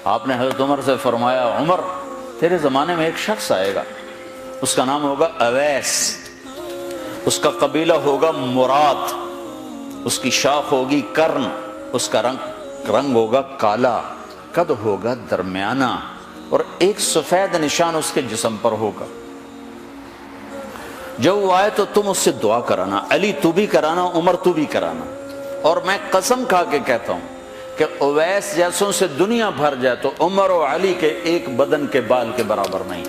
آپ نے حضرت عمر سے فرمایا عمر تیرے زمانے میں ایک شخص آئے گا، اس کا نام ہوگا اویس، اس کا قبیلہ ہوگا مراد، اس کی شاخ ہوگی کرن، اس کا رنگ ہوگا کالا، قد ہوگا درمیانہ، اور ایک سفید نشان اس کے جسم پر ہوگا۔ جب وہ آئے تو تم اس سے دعا کرانا، علی تو بھی کرانا، عمر تو بھی کرانا، اور میں قسم کھا کے کہتا ہوں کہ اویس جیسوں سے دنیا بھر جائے تو عمر و علی کے ایک بدن کے بال کے برابر نہیں،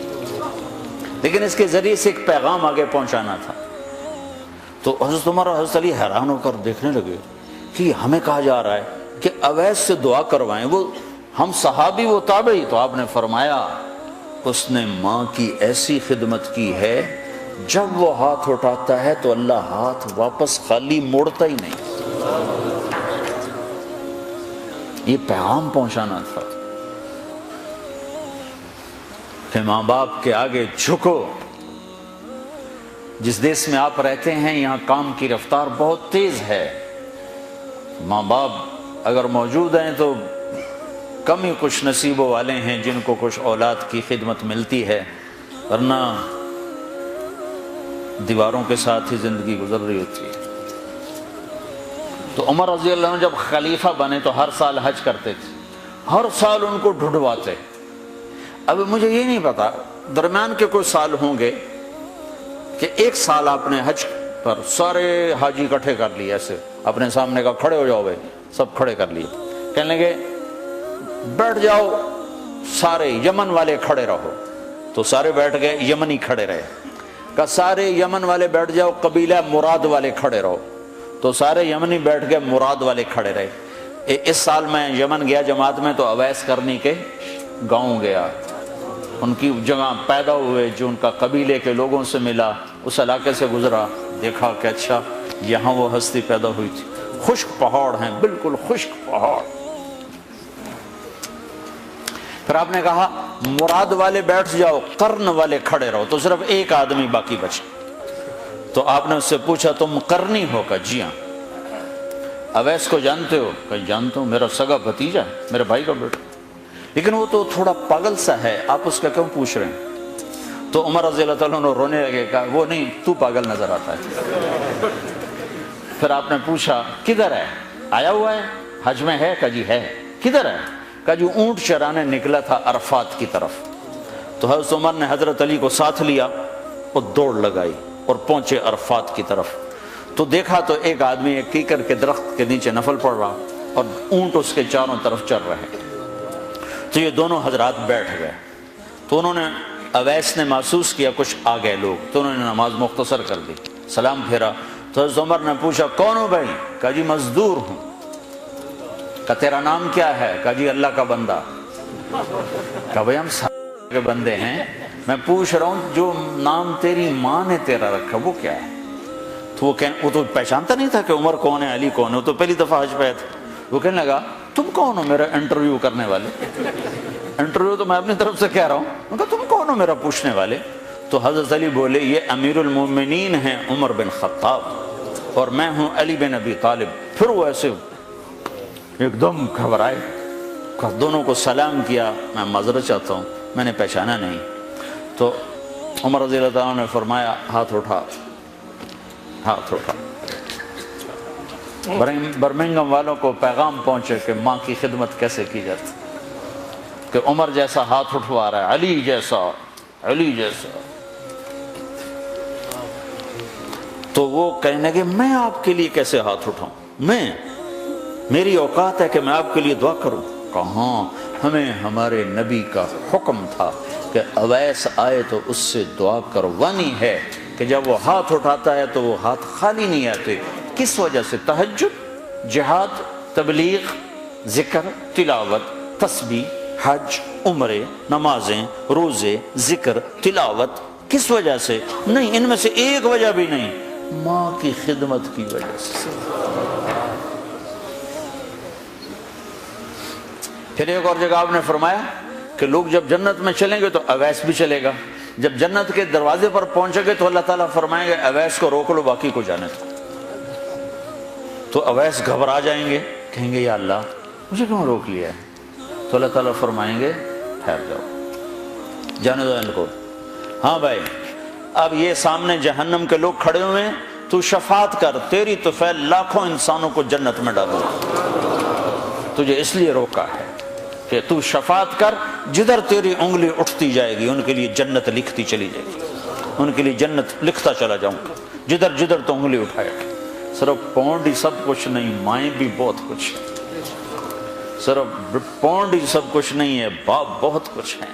لیکن اس کے ذریعے سے ایک پیغام آگے پہنچانا تھا۔ تو حضرت عمر اور حضرت علی حیران ہو کر دیکھنے لگے کہ ہمیں کہا جا رہا ہے کہ اویس سے دعا کروائیں، وہ ہم صحابی وہ تابعی۔ تو آپ نے فرمایا اس نے ماں کی ایسی خدمت کی ہے، جب وہ ہاتھ اٹھاتا ہے تو اللہ ہاتھ واپس خالی موڑتا ہی نہیں۔ یہ پیغام پہنچانا تھا کہ ماں باپ کے آگے جھکو۔ جس دیش میں آپ رہتے ہیں یہاں کام کی رفتار بہت تیز ہے، ماں باپ اگر موجود ہیں تو کم ہی کچھ نصیبوں والے ہیں جن کو کچھ اولاد کی خدمت ملتی ہے، ورنہ دیواروں کے ساتھ ہی زندگی گزر رہی ہوتی ہے۔ تو عمر رضی اللہ عنہ جب خلیفہ بنے تو ہر سال حج کرتے تھے، ہر سال ان کو ڈھونڈواتے۔ اب مجھے یہ نہیں پتا درمیان کے کوئی سال ہوں گے کہ ایک سال آپ نے حج پر سارے حاجی اکٹھے کر لیے، ایسے اپنے سامنے کا کھڑے ہو جاؤ بھائی، سب کھڑے کر لیے، کہنے لگے بیٹھ جاؤ سارے یمن والے کھڑے رہو، تو سارے بیٹھ گئے، یمنی کھڑے رہے، کہ سارے یمن والے بیٹھ جاؤ، قبیلہ مراد والے کھڑے رہو، تو سارے یمنی بیٹھ گئے، مراد والے کھڑے رہے۔ اس سال میں یمن گیا جماعت میں تو اویس کرنی کے گاؤں گیا، ان کی جگہ پیدا ہوئے، جو ان کا قبیلے کے لوگوں سے ملا، اس علاقے سے گزرا، دیکھا کہ اچھا یہاں وہ ہستی پیدا ہوئی تھی۔ خشک پہاڑ ہیں، بالکل خشک پہاڑ۔ پھر آپ نے کہا مراد والے بیٹھ جاؤ، قرن والے کھڑے رہو، تو صرف ایک آدمی باقی بچا۔ تو آپ نے اس سے پوچھا تم قرنی ہو؟ کہ جی ہاں۔ اویس کو جانتے ہو؟ کہ جانتا ہوں، میرا سگا بھتیجا ہے، میرے بھائی کا بیٹا، لیکن وہ تو تھوڑا پاگل سا ہے، آپ اس کا کیوں پوچھ رہے ہیں؟ تو عمر رضی اللہ تعالیٰ عنہ رونے لگے، کہا وہ نہیں، تو پاگل نظر آتا ہے۔ پھر آپ نے پوچھا کدھر ہے؟ آیا ہوا ہے حج میں ہے؟ کہ جی ہے۔ کدھر ہے؟ کہ جو اونٹ چرانے نکلا تھا عرفات کی طرف۔ تو حضرت عمر نے حضرت علی کو ساتھ لیا اور دوڑ لگائی اور پہنچے عرفات کی طرف، تو دیکھا تو ایک آدمی ایک کیکر کے درخت کے نیچے نفل پڑھ رہا اور اونٹ اس کے چاروں طرف چل رہے۔ تو یہ دونوں حضرات بیٹھ گئے، تو انہوں نے اویس نے محسوس کیا کچھ آ گئے لوگ، تو انہوں نے نماز مختصر کر دی، سلام پھیرا۔ تو حضرت عمر نے پوچھا کون ہو بھائی؟ کہا جی مزدور ہوں۔ کہا تیرا نام کیا ہے؟ کہا جی اللہ کا بندہ۔ کہا بھائی ہم سارے کے بندے ہیں، میں پوچھ رہا ہوں جو نام تیری ماں نے تیرا رکھا وہ کیا ہے؟ تو وہ تو پہچانتا نہیں تھا کہ عمر کون ہے، علی کون ہے، وہ تو پہلی دفعہ حج پہ تھا۔ وہ کہنے لگا تم کون ہو میرا انٹرویو کرنے والے؟ انٹرویو تو میں اپنی طرف سے کہہ رہا ہوں۔ میں کہا تم کون ہو میرا پوچھنے والے؟ تو حضرت علی بولے یہ امیر المومنین ہیں عمر بن خطاب اور میں ہوں علی بن ابی طالب۔ پھر وہ ایسے ایک دم گھبرائے، دونوں کو سلام کیا، میں معذرت چاہتا ہوں میں نے پہچانا نہیں۔ تو عمر رضی اللہ عنہ نے فرمایا ہاتھ اٹھا، ہاتھ اٹھا۔ برمنگھم والوں کو پیغام پہنچے کہ ماں کی خدمت کیسے کی جاتی، کہ عمر جیسا ہاتھ اٹھوا رہا ہے، علی جیسا، علی جیسا۔ تو وہ کہنے کہ میں آپ کے لیے کیسے ہاتھ اٹھاؤں، میری اوقات ہے کہ میں آپ کے لیے دعا کروں؟ کہاں، ہمیں ہمارے نبی کا حکم تھا کہ اویس آئے تو اس سے دعا کروانی ہے، کہ جب وہ ہاتھ اٹھاتا ہے تو وہ ہاتھ خالی نہیں آتے۔ کس وجہ سے؟ تہجد، جہاد، تبلیغ، ذکر، تلاوت، تسبیح، حج، عمرے، نمازیں، روزے، ذکر، تلاوت۔ کس وجہ سے؟ نہیں، ان میں سے ایک وجہ بھی نہیں، ماں کی خدمت کی وجہ سے۔ پھر ایک اور جگہ آپ نے فرمایا کہ لوگ جب جنت میں چلیں گے تو اویس بھی چلے گا، جب جنت کے دروازے پر پہنچے گے تو اللہ تعالیٰ فرمائیں گے اویس کو روک لو، باقی کو جانے دو۔ تو اویس گھبرا جائیں گے، کہیں گے یا اللہ مجھے کیوں روک لیا ہے؟ تو اللہ تعالیٰ فرمائیں گے ٹھہر جاؤ، جانے دو ان کو۔ ہاں بھائی، اب یہ سامنے جہنم کے لوگ کھڑے ہوئے ہیں، تو شفاعت کر، تیری تو فعل لاکھوں انسانوں کو جنت میں ڈالو، تجھے اس لیے روکا ہے کہ تو شفاعت کر، جدھر تیری انگلی اٹھتی جائے گی ان کے لیے جنت لکھتی چلی جائے گی، ان کے لیے جنت لکھتا چلا جاؤں گا، جدھر جدھر تو انگلی اٹھائے گا۔ صرف پونڈ ہی سب کچھ نہیں، مائیں بھی بہت کچھ، صرف پونڈ ہی سب کچھ نہیں ہے، باپ بہت کچھ ہے۔